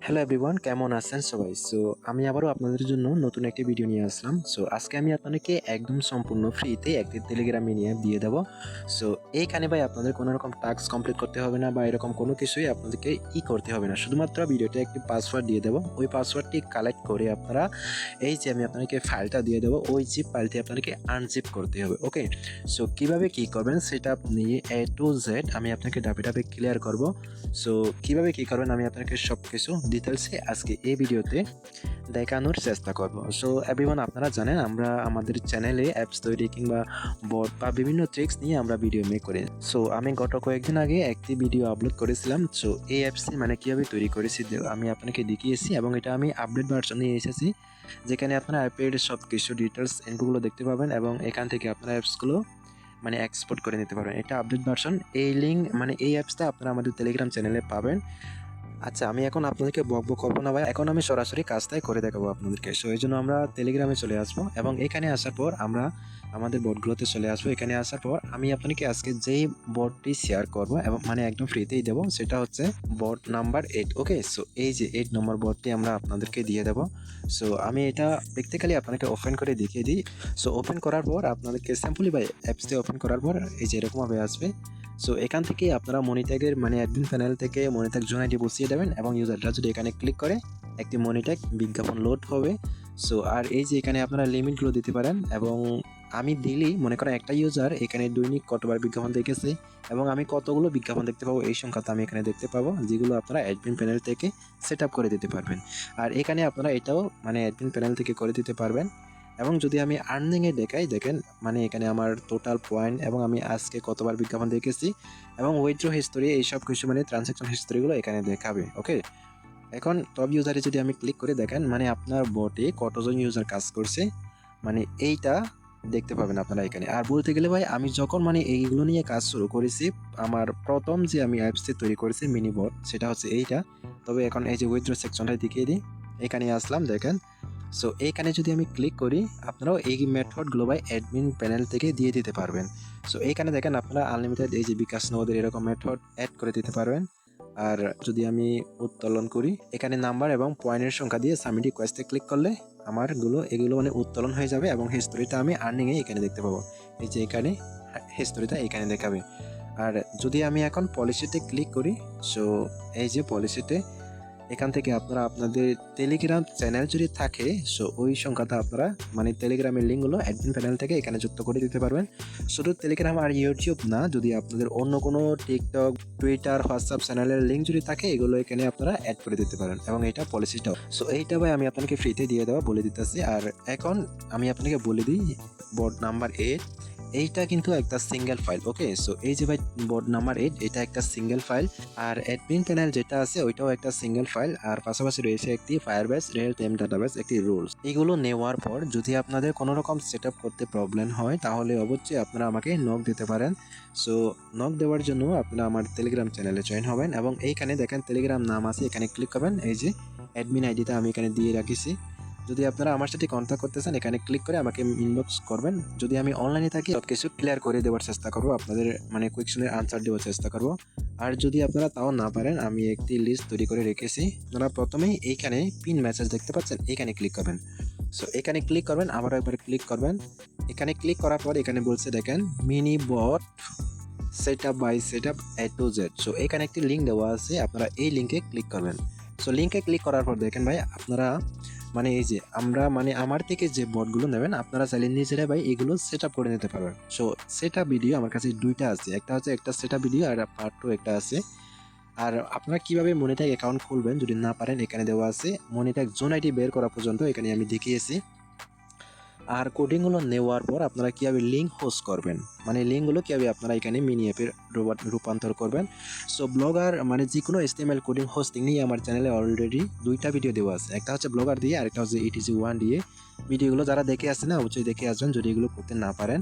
Hello everyone, কেমন আছেন সবাই? আমি আবারও আপনাদের জন্য নতুন একটি ভিডিও নিয়ে আসলাম। আজকে আমি আপনাদেরকে একদম সম্পূর্ণ ফ্রিতে একটি টেলিগ্রাম মিনি অ্যাপ দিয়ে দেবো। এইখানে ভাই আপনাদের কোনো রকম টাস্ক কমপ্লিট করতে হবে না বা এরকম কোনো কিছুই আপনাদেরকে করতে হবে না। শুধুমাত্র ভিডিওতে একটি পাসওয়ার্ড দিয়ে দেবো। ওই পাসওয়ার্ডটি কালেক্ট করে আপনারা এই যে আমি আপনাদেরকে ফাইলটা দিয়ে দেবো, ওই জিপ ফাইলটি আপনাদেরকে আনজিপ করতে হবে। ওকে? কিভাবে কি করবেন সেটা আপনি A to Z আমি আপনাকে ধাপে ধাপে ক্লিয়ার করব। সো কিভাবে কি করবেন আমি আপনাকে সবকিছু ডিটেইলসে আজকে এই ভিডিওতে দেখানোর চেষ্টা করব। এভরিওয়ান, আপনারা জানেন আমরা আমাদের চ্যানেলে অ্যাপস তৈরি কিংবা বট বা বিভিন্ন ট্রিক্স নিয়ে আমরা ভিডিও মেক করি। আমি গত কয়েকদিন আগে একটি ভিডিও আপলোড করেছিলাম। এই অ্যাপসটি মানে কিভাবে তৈরি করেছি আমি আপনাকে দেখিয়েছি এবং এটা আমি আপডেট ভার্সন নিয়ে এসেছি, যেখানে আপনারা অ্যাপের সব কিছু ডিটেলস ইনফোগুলো দেখতে পাবেন এবং এখান থেকে আপনারা অ্যাপসগুলো মানে এক্সপোর্ট করে নিতে পারবেন। এটা আপডেট ভার্সন। এই লিঙ্ক মানে এই অ্যাপসটা আপনারা আমাদের টেলিগ্রাম চ্যানেলে পাবেন। আচ্ছা, আমি এখন আপনাদেরকে বকবক করবো না ভাই, এখন আমি সরাসরি কাজটাই করে দেখাবো আপনাদেরকে। এই জন্য আমরা টেলিগ্রামে চলে আসবো এবং এখানে আসার পর আমরা আমাদের বোর্ডগুলোতে চলে আসবো। এখানে আসার পর আমি আপনাকে আজকে যেই বোর্ডটি শেয়ার করবো এবং মানে একদম ফ্রিতেই দেবো, সেটা হচ্ছে বোর্ড নাম্বার 8। ওকে, এই যে 8 নম্বর বোর্ডটি আমরা আপনাদেরকে দিয়ে দেবো। আমি এটা প্র্যাকটিক্যালি আপনাকে ওপেন করে দেখিয়ে দিই। ওপেন করার পর আপনাদেরকে সিম্পলি ভাই অ্যাপসটি ওপেন করার পর এই যে এরকমভাবে আসবে। এখান থেকে আপনারা মনিট্যাগের মানে অ্যাডমিন প্যানেল থেকে মনিট্যাগ জোন আইডি বসিয়ে দেবেন এবং ইউজাররা যদি এখানে ক্লিক করে একটি মনিট্যাগ বিজ্ঞাপন লোড হবে। আর এই যে এখানে আপনারা লিমিটগুলো দিতে পারেন এবং আমি দিলি মনে করেন একটা ইউজার এখানে দৈনিক কতবার বিজ্ঞাপন দেখেছে এবং আমি কতগুলো বিজ্ঞাপন দেখতে পাবো এই সংখ্যাটা আমি এখানে দেখতে পাবো, যেগুলো আপনারা অ্যাডমিন প্যানেল থেকে সেট আপ করে দিতে পারবেন। আর এখানে আপনারা এটাও মানে অ্যাডমিন প্যানেল থেকে করে দিতে পারবেন। এবং যদি আমি আর্নিংয়ে দেখাই, দেখেন মানে এখানে আমার টোটাল পয়েন্ট এবং আমি আজকে কতবার বিজ্ঞাপন দেখেছি এবং উইথড্র হিস্টোরি এই সব কিছু মানে ট্রানজ্যাকশন হিস্টোরিগুলো এখানে দেখাবে। ওকে, এখন টপ ইউজারে যদি আমি ক্লিক করে দেখেন মানে আপনার বটে কতজন ইউজার কাজ করছে মানে এইটা দেখতে পাবেন আপনারা এখানে। আর বলতে গেলে ভাই আমি যখন মানে এইগুলো নিয়ে কাজ শুরু করেছি, আমার প্রথম যে আমি অ্যাপসটি তৈরি করেছি মিনি বট, সেটা হচ্ছে এইটা। তবে এখন এই যে উইথড্র সেকশনটা দেখিয়ে দিই, এখানে আসলাম দেখেন। এইখানে যদি আমি ক্লিক করি আপনারাও এই মেথডগুলো ভাই অ্যাডমিন প্যানেল থেকে দিয়ে দিতে পারবেন। এইখানে দেখেন আপনারা আনলিমিটেড এই যে বিকাশ নগদের এরকম মেথড অ্যাড করে দিতে পারবেন। আর যদি আমি উত্তোলন করি এখানে নাম্বার এবং পয়েন্টের সংখ্যা দিয়ে সাবমিট রিকোয়েস্টে ক্লিক করলে এগুলো মানে উত্তোলন হয়ে যাবে এবং হিস্টোরিটা আমি আর্নিংয়ে এখানে দেখতে পাবো। এই যে এখানে হিস্টোরিটা এখানে দেখাবে। আর যদি আমি এখন পলিসিতে ক্লিক করি, এই যে পলিসিতে এখান থেকে আপনারা আপনাদের টেলিগ্রাম চ্যানেল যদি থাকে ওই সংখ্যাটা আপনারা মানে টেলিগ্রামের লিঙ্কগুলো অ্যাডমিন প্যানেল থেকে এখানে যুক্ত করে দিতে পারবেন। শুধু টেলিগ্রাম আর ইউটিউব না, যদি আপনাদের অন্য কোনো টিকটক, টুইটার, হোয়াটসঅ্যাপ চ্যানেলের লিঙ্ক যদি থাকে এগুলো এখানে আপনারা অ্যাড করে দিতে পারেন এবং এটা পলিসিটাও। এইটা ভাই আমি আপনাকে ফ্রিতে দিয়ে দেওয়া বলে দিতেছি। আর এখন আমি আপনাকে বলে দিই বোর্ড নাম্বার 8 এইটা কিন্তু একটা সিঙ্গেল ফাইল। ওকে, এই যে ভাই বোর্ড নাম্বার 8 এটা একটা সিঙ্গেল ফাইল। আর অ্যাডমিন প্যানেল যেটা আছে ওইটাও একটা সিঙ্গেল ফাইল। আর পাশাপাশি রয়েছে একটি ফায়ারবেস, রিয়েল টাইম ডাটাবেস, একটি রুলস। এগুলো নেওয়ার পর যদি আপনাদের কোনো রকম সেট আপ করতে প্রবলেম হয় তাহলে অবশ্যই আপনারা আমাকে নক দিতে পারেন। নক দেওয়ার জন্য আপনারা আমার টেলিগ্রাম চ্যানেলে জয়েন হবেন এবং এইখানে দেখেন টেলিগ্রাম নাম আছে, এখানে ক্লিক করবেন। এই যে অ্যাডমিন আইডিটা আমি এখানে দিয়ে রাখিছি। যদি আপনারা আমার সাথে কন্ট্যাক্ট করতে চান এখানে ক্লিক করে আমাকে ইনবক্স করবেন। যদি আমি অনলাইনে থাকি সব কিছু ক্লিয়ার করে দেওয়ার চেষ্টা করবো, আপনাদের মানে কোয়েকশনের আনসার দেওয়ার চেষ্টা করব। আর যদি আপনারা তাও না পারেন আমি একটি লিস্ট তৈরি করে রেখেছি। আপনারা প্রথমেই এইখানে পিন মেসেজ দেখতে পাচ্ছেন, এখানে ক্লিক করবেন। এখানে ক্লিক করবেন, আবারও একবার ক্লিক করবেন। এখানে ক্লিক করার পর এখানে বলছে দেখেন mini bot setup by setup A to Z। এখানে একটি লিঙ্ক দেওয়া আছে, আপনারা এই লিঙ্কে ক্লিক করবেন। লিঙ্কে ক্লিক করার পর দেখেন ভাই আপনারা মানে এই যে আমরা মানে আমার থেকে যে বটগুলো নেবেন আপনারা চাইলে নিজেরা ভাই এগুলো সেট আপ করে নিতে পারবেন। সেট আপ ভিডিও আমার কাছে দুইটা আছে, একটা হচ্ছে একটা সেট আপ ভিডিও আর পার্ট 2 একটা আছে। আর আপনারা কিভাবে মনিট্যাগ অ্যাকাউন্ট খুলবেন যদি না পারেন এখানে দেওয়া আছে। মনিট্যাগ জোন আইডি বের করা পর্যন্ত এখানে আমি দেখিয়েছি। আর কোডিংগুলো নেওয়ার পর আপনারা কীভাবে লিঙ্ক হোস্ট করবেন, মানে লিঙ্কগুলো কীভাবে আপনারা এখানে মিনি অ্যাপের রূপান্তর করবেন। ব্লগার মানে যে কোনো HTML কোডিং হোস্টিং নিয়ে আমার চ্যানেলে অলরেডি দুইটা ভিডিও দেওয়া আছে, একটা হচ্ছে ব্লগার দিয়ে আর একটা হচ্ছে ETC1 দিয়ে। ভিডিওগুলো যারা দেখে আসছে না অবশ্যই দেখে আসবেন যদি এগুলো করতে না পারেন।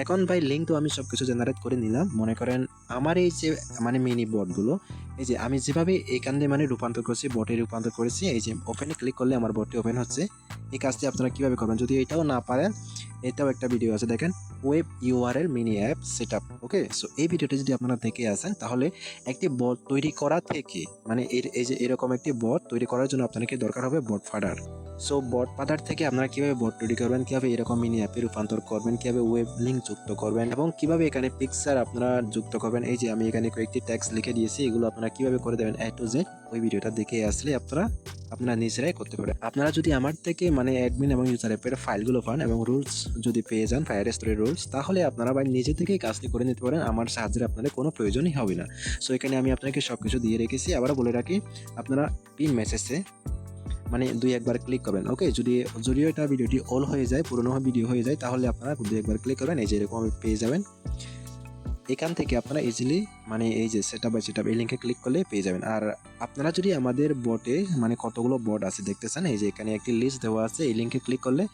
এখন ভাই লিঙ্ক তো আমি সব কিছু জেনারেট করে নিলাম। মনে করেন আমার এই যে মানে মিনি বটগুলো এই যে আমি যেভাবে এখানে মানে রূপান্তর করেছি, বটে রূপান্তর করেছি, এই যে ওপেনে ক্লিক করলে আমার বটটি ওপেন হচ্ছে। এই কাজটি আপনারা কিভাবে করবেন যদি এটাও না পারেন এটাও একটা ভিডিও আছে দেখেন, web URL mini app setup. Okay, so এই ভিডিওটা যদি আপনারা দেখে আসেন তাহলে একটি বট তৈরি করা থেকে মানে এই যে এরকম একটি বট তৈরি করার জন্য আপনাকে দরকার হবে বট ফাডার। সো বট ফাডার থেকে আপনারা কিভাবে বট তৈরি করবেন, কিভাবে এরকম মিনি অ্যাপে রূপান্তর করবেন, কিভাবে ওয়েব লিঙ্ক যুক্ত করবেন এবং কিভাবে এখানে পিকচার আপনারা যুক্ত করবেন। এই যে আমি এখানে কয়েকটি ট্যাক্স লিখে দিয়েছি, এগুলো আপনারা কিভাবে করে দেবেন A to Z, ওই ভিডিওটা দেখে আসলে আপনারা নিজেরাই করতে পারেন। আপনারা যদি আমার থেকে মানে অ্যাডমিন এবং ইউজার অ্যাপের ফাইলগুলো পান এবং রুলস যদি পেয়ে যান, ফায়ার স্টোরের রুলস, তাহলে আপনারা ভাই নিজে থেকেই কাজটি করে নিতে পারেন, আমার সাহায্যের আপনাদের কোনো প্রয়োজনই হবে না। সো এখানে আমি আপনাকে সব কিছু দিয়ে রেখেছি। আবারও বলে রাখি, আপনারা পিন মেসেজে মানে 2-1 বার ক্লিক করবেন। ওকে, যদিও এটা ভিডিওটি অল হয়ে যায়, পুরনো ভিডিও হয়ে যায়, তাহলে আপনারা 2-1 বার ক্লিক করবেন, এই যে এরকম পেয়ে যাবেন। এখান থেকে আপনারা ইজিলি মানে এই যে সেটআপ বাই সেটআপ এই লিঙ্কে ক্লিক করলে পেয়ে যাবেন। আর আপনারা যদি আমাদের বটে মানে কতগুলো বট আছে দেখতেছেন, এই যে এখানে একটি লিস্ট দেওয়া আছে, এই লিঙ্কে ক্লিক করলে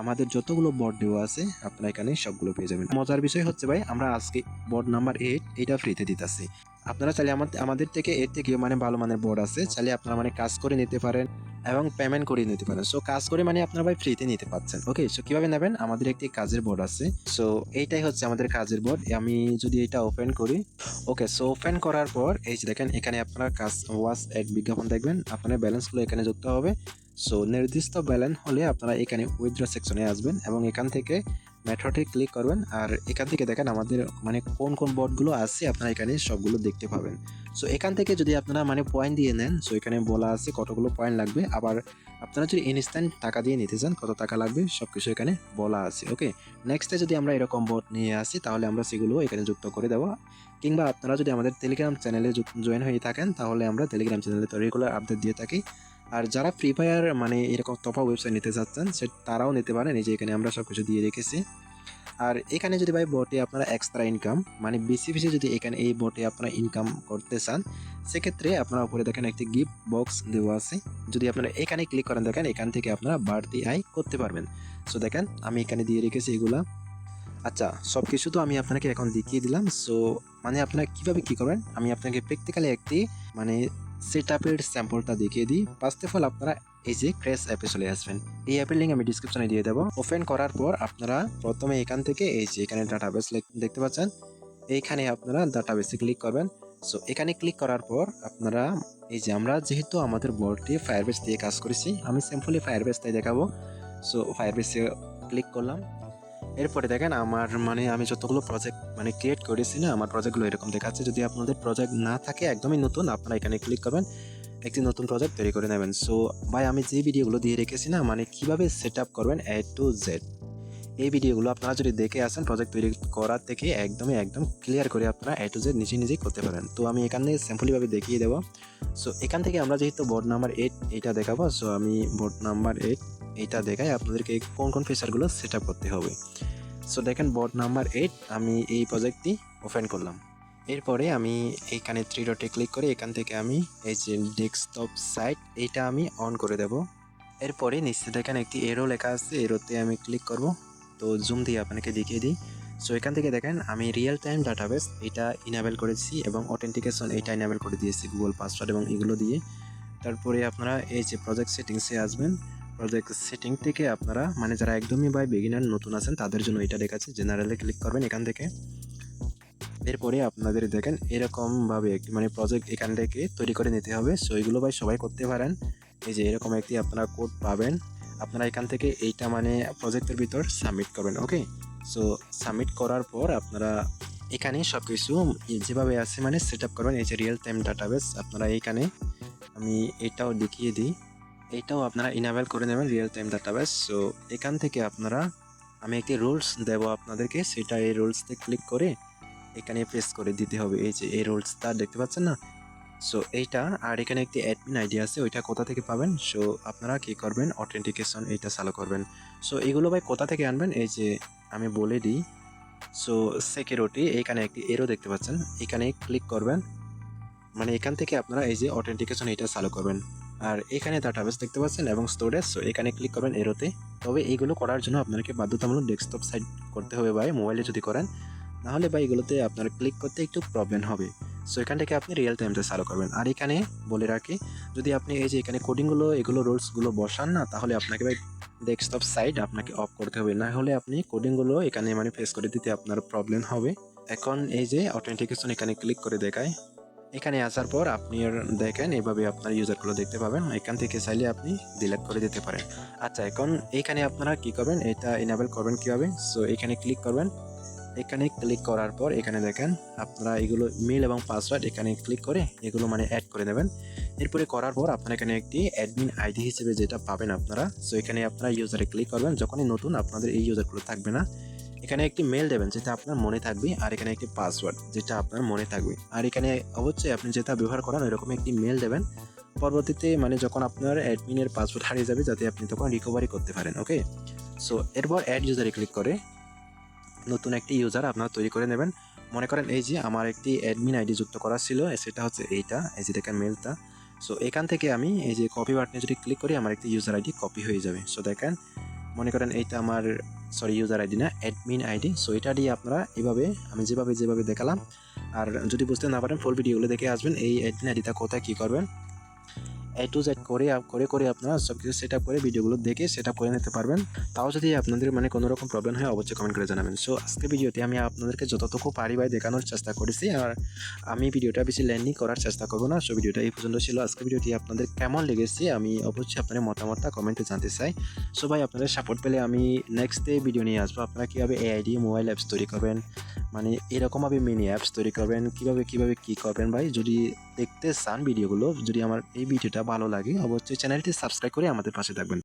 আমাদের যতগুলো বট দেওয়া আছে আপনারা এখানে সবগুলো পেয়ে যাবেন। মজার বিষয় হচ্ছে ভাই, আমরা আজকে বট নাম্বার 8 এটা ফ্রিতে দিতেছি। আপনারা চাইলে আমাদের থেকে এর থেকেও মানে ভালো মানের বট আছে, চাইলে আপনারা মানে কাজ করে নিতে পারেন এবং পেমেন্ট করে নিতে পারেন। সো কাজ করে মানে আপনারা ভাই ফ্রিতে নিতে পাচ্ছেন। ওকে, সো কিভাবে নেবেন, আমাদের একটি কাজের বোর্ড আছে। সো এইটাই হচ্ছে আমাদের কাজের বোর্ড। আমি যদি এটা ওপেন করি, ওকে, সো ওপেন করার পর এই যে দেখেন এখানে আপনারা কাজ ওয়াচ এড বিজ্ঞাপন দেখবেন, আপনার ব্যালেন্সগুলো এখানে যুক্ত হবে। সো নির্দিষ্ট ব্যালেন্স হলে আপনারা এখানে উইথড্র সেকশনে আসবেন এবং এখান থেকে মেথডে ক্লিক করবেন। আর এখান থেকে দেখেন আমাদের মানে কোন কোন বোর্ডগুলো আছে আপনারা এখানে সবগুলো দেখতে পাবেন। সো এখান থেকে যদি আপনারা মানে পয়েন্ট দিয়ে নেন, সো এখানে বলা আছে কতগুলো পয়েন্ট লাগবে। আবার আপনারা যদি ইনস্ট্যান্ট টাকা দিয়ে নিতে চান কত টাকা লাগবে সব কিছু এখানে বলা আছে। ওকে, নেক্সটে যদি আমরা এরকম বোর্ড নিয়ে আসি তাহলে আমরা সেগুলো এখানে যুক্ত করে দেবো। কিংবা আপনারা যদি আমাদের টেলিগ্রাম চ্যানেলে জয়েন হয়ে থাকেন তাহলে আমরা টেলিগ্রাম চ্যানেলে তো রেগুলার আপডেট দিয়ে থাকি। আর যারা ফ্রি ফায়ার মানে এরকম তফা ওয়েবসাইট নিতে চাচ্ছেন তারাও নিতে পারেন, এই যে এখানে আমরা সব কিছু দিয়ে রেখেছি। আর এখানে যদি ভাই বটে আপনারা এক্সট্রা ইনকাম মানে বেশি বেশি যদি এখানে এই বটে আপনারা ইনকাম করতে চান, সেক্ষেত্রে আপনারা উপরে দেখেন একটি গিফট বক্স দেওয়া আছে। যদি আপনারা এখানে ক্লিক করেন দেখেন এখান থেকে আপনারা বাড়তি আয় করতে পারবেন। সো দেখেন আমি এখানে দিয়ে রেখেছি এগুলা। আচ্ছা, সব কিছু তো আমি আপনাকে এখন দেখিয়ে দিলাম। সো মানে আপনারা কীভাবে কী করবেন আমি আপনাকে প্র্যাকটিক্যালি একটি মানে সেটআপের স্যাম্পলটা দেখিয়ে দিই। ফার্স্ট অফ অল আপনারা এই যে ক্র্যাশ অ্যাপে চলে আসবেন। এই অ্যাপের লিঙ্ক আমি ডিসক্রিপশনে দিয়ে দেবো। ওপেন করার পর আপনারা প্রথমে এখান থেকে এই যে এখানে ডাটাবেস দেখতে পাচ্ছেন, এইখানে আপনারা ডাটাবেসে ক্লিক করবেন। সো এখানে ক্লিক করার পর আপনারা এই যে আমরা যেহেতু আমাদের বোর্ডটি ফায়ারবেস দিয়ে কাজ করেছি, আমি সিম্পলি ফায়ারবেসটাই দেখাবো। সো ফায়ারবেসে ক্লিক করলাম। এরপরে দেখেন আমার মানে আমি যতগুলো প্রজেক্ট মানে ক্রিয়েট করেছি না, আমার প্রজেক্টগুলো এরকম দেখাচ্ছে। যদি আপনাদের প্রজেক্ট না থাকে একদমই নতুন, আপনারা এখানে ক্লিক করবেন, একটি নতুন প্রজেক্ট তৈরি করে নেবেন। সো ভাই আমি যে ভিডিওগুলো দিয়ে রেখেছি না মানে কিভাবে সেট আপ করবেন A to Z, এই ভিডিওগুলো আপনারা যদি দেখে আসেন প্রজেক্ট তৈরি করার থেকে একদম ক্লিয়ার করে আপনারা A to Z নিজেই করতে পারেন। তো আমি এখানে সিম্পলিভাবে দেখিয়ে দেবো। সো এখান থেকে আমরা যেহেতু বোর্ড নাম্বার 8 এইটা দেখাবো, সো আমি বোর্ড নাম্বার 8 এইটা দেখাই আপনাদেরকে কোন কোন ফিচারগুলো সেট আপ করতে হবে। সো দেখেন বোর্ড নাম্বার 8 আমি এই প্রজেক্টটি ওপেন করলাম। এরপরে আমি এইখানে 3 ডটে ক্লিক করে এখান থেকে আমি এই যে ডেস্কটপ সাইট এইটা আমি অন করে দেব। এরপরে নিচে দেখেন একটি এরো লেখা আছে, এরোতে আমি ক্লিক করব। তো জুম দিয়ে আপনাকে দেখিয়ে দিই। সো এখান থেকে দেখেন আমি রিয়েল টাইম ডাটাবেস এটা ইনেবল করেছি এবং অথেন্টিকেশন এটা ইনেবল করে দিয়েছি গুগল পাসওয়ার্ড এবং এগুলো দিয়ে। তারপরে আপনারা এই যে প্রজেক্ট সেটিংসে আসবেন। প্রজেক্ট সেটিং থেকে আপনারা মানে যারা একদমই ভাই বিগিনার নতুন আছেন তাদের জন্য এটা দেখাচ্ছে, জেনারেলে ক্লিক করবেন এখান থেকে। এরপরে আপনাদের দেখেন এরকমভাবে একটি মানে প্রজেক্ট এখান থেকে তৈরি করে নিতে হবে। সো এগুলো ভাই সবাই করতে পারেন। এই যে এরকম একটি আপনারা কোড পাবেন, আপনারা এখান থেকে এইটা মানে প্রজেক্টের ভিতর সাবমিট করবেন। ওকে, সো সাবমিট করার পর আপনারা এখানে সব কিছু যেভাবে আছে মানে সেট আপ করবেন। এই যে রিয়েল টাইম ডাটাবেস আপনারা এইখানে আমি এটাও দেখিয়ে দিই, এইটাও আপনারা ইনেবল করে নেবেন রিয়েল টাইম ডাটাবেস। সো এখান থেকে আপনারা আমি একটি রুলস দেব আপনাদেরকে, সেটা এই রুলসতে ক্লিক করে এখানে প্রেস করে দিতে হবে। এই যে এই রুলসটা দেখতে পাচ্ছেন না, সো এইটা। আর এখানে একটি অ্যাডমিন আইডি আছে, ওইটা কোথা থেকে পাবেন? সো আপনারা কি করবেন, অথেন্টিকেশন এইটা চালু করবেন। সো এগুলো ভাই কোথা থেকে আনবেন এই যে আমি বলে দিই। সো সিকিউরিটি এখানে একটি এরো দেখতে পাচ্ছেন, এখানে ক্লিক করবেন, মানে এখান থেকে আপনারা এই যে অথেন্টিকেশন এটা চালু করবেন। আর এখানে ডাটাবেস দেখতে পাচ্ছেন এবং স্টোরেজ, সো এখানে ক্লিক করবেন এরোতে। তবে এইগুলো করার জন্য আপনাকে বাধ্যতামূলক ডেস্কটপ সাইট করতে হবে ভাই, মোবাইলে যদি করেন নাহলে ভাই এগুলোতে আপনার ক্লিক করতে একটু প্রবলেম হবে। সো এখান থেকে আপনি রিয়েল টাইমটা চালু করবেন। আর এখানে বলে রাখি, যদি আপনি এই যে এখানে কোডিংগুলো এগুলো রুলসগুলো বসান না তাহলে আপনাকে ভাই ডেস্কটপ সাইড আপনাকে অফ করতে হবে, না হলে আপনি কোডিংগুলো এখানে মানে ফেস করে দিতে আপনার প্রবলেম হবে। এখন এই যে অথেন্টিকেশন এখানে ক্লিক করে দেখায়, এখানে আসার পর আপনি আর দেখেন এভাবে আপনার ইউজারগুলো দেখতে পাবেন। এখান থেকে চাইলে আপনি ডিলিট করে দিতে পারেন। আচ্ছা, এখন এইখানে আপনারা কি করবেন, এটা ইনেবল করবেন কিভাবে? সো এখানে ক্লিক করবেন। এখানে ক্লিক করার পর এখানে দেখেন আপনারা এগুলো মেল এবং পাসওয়ার্ড এখানে ক্লিক করে এগুলো মানে অ্যাড করে দেবেন। এরপরে করার পর আপনারা এখানে একটি অ্যাডমিন আইডি হিসেবে যেটা পাবেন আপনারা, সো এখানে আপনারা ইউজারে ক্লিক করবেন। যখনই নতুন আপনাদের এই ইউজারগুলো থাকবে না, এখানে একটি মেল দেবেন যেটা আপনার মনে থাকবে, আর এখানে একটি পাসওয়ার্ড যেটা আপনার মনে থাকবে, আর এখানে অবশ্যই আপনি যেটা ব্যবহার করেন ওইরকম একটি মেল দেবেন। পরবর্তীতে মানে যখন আপনার অ্যাডমিনের পাসওয়ার্ড হারিয়ে যাবে যাতে আপনি তখন রিকভারি করতে পারেন। ওকে, সো এরপর অ্যাড ইউজারে ক্লিক করে নতুন একটি ইউজার আপনারা তৈরি করে নেবেন। মনে করেন এই যে আমার একটি অ্যাডমিন আইডি যুক্ত করা ছিল, সেটা হচ্ছে এইটা, এই যে দেখেন মেলটা। সো এখান থেকে আমি এই যে কপি বাটনে যদি ক্লিক করি আমার একটি ইউজার আইডি কপি হয়ে যাবে। সো দেখেন মনে করেন এইটা আমার ইউজার আইডি না, অ্যাডমিন আইডি। সো এটা দিয়ে আপনারা এভাবে আমি যেভাবে দেখালাম, আর যদি বুঝতে না পারেন ফুল ভিডিওগুলো দেখে আসবেন এই অ্যাডমিন আইডিটা কোথায় কী করবেন, এ টু জেড করে আপনারা সব কিছু সেট আপ করে ভিডিওগুলো দেখে সেট আপ করে নিতে পারবেন। তাও যদি আপনাদের মানে কোনো রকম প্রবলেম হয় অবশ্যই কমেন্ট করে জানাবেন। সো আজকে ভিডিওতে আমি আপনাদেরকে যতটুকু পারি ভাই দেখানোর চেষ্টা করেছি, আর আমি ভিডিওটা বেশি লেন্দি করার চেষ্টা করবো না। সো ভিডিওটা এই পর্যন্ত ছিল। আজকে ভিডিওটি আপনাদের কেমন লেগেছে আমি অবশ্যই আপনাদের মতামতটা কমেন্টে জানতে চাই। সো ভাই আপনাদের সাপোর্ট পেলে আমি নেক্সট ডে ভিডিও নিয়ে আসবো। আপনারা কীভাবে এআই দিয়ে মোবাইল অ্যাপস তৈরি করবেন, মানে এরকমভাবে মিনি অ্যাপস তৈরি করবেন, কীভাবে কী করবেন ভাই, যদি দেখতে চান ভিডিওগুলো, যদি আমার এই ভিডিওটা ভালো লাগে অবশ্যই চ্যানেলটি সাবস্ক্রাইব করে আমাদের পাশে থাকবেন।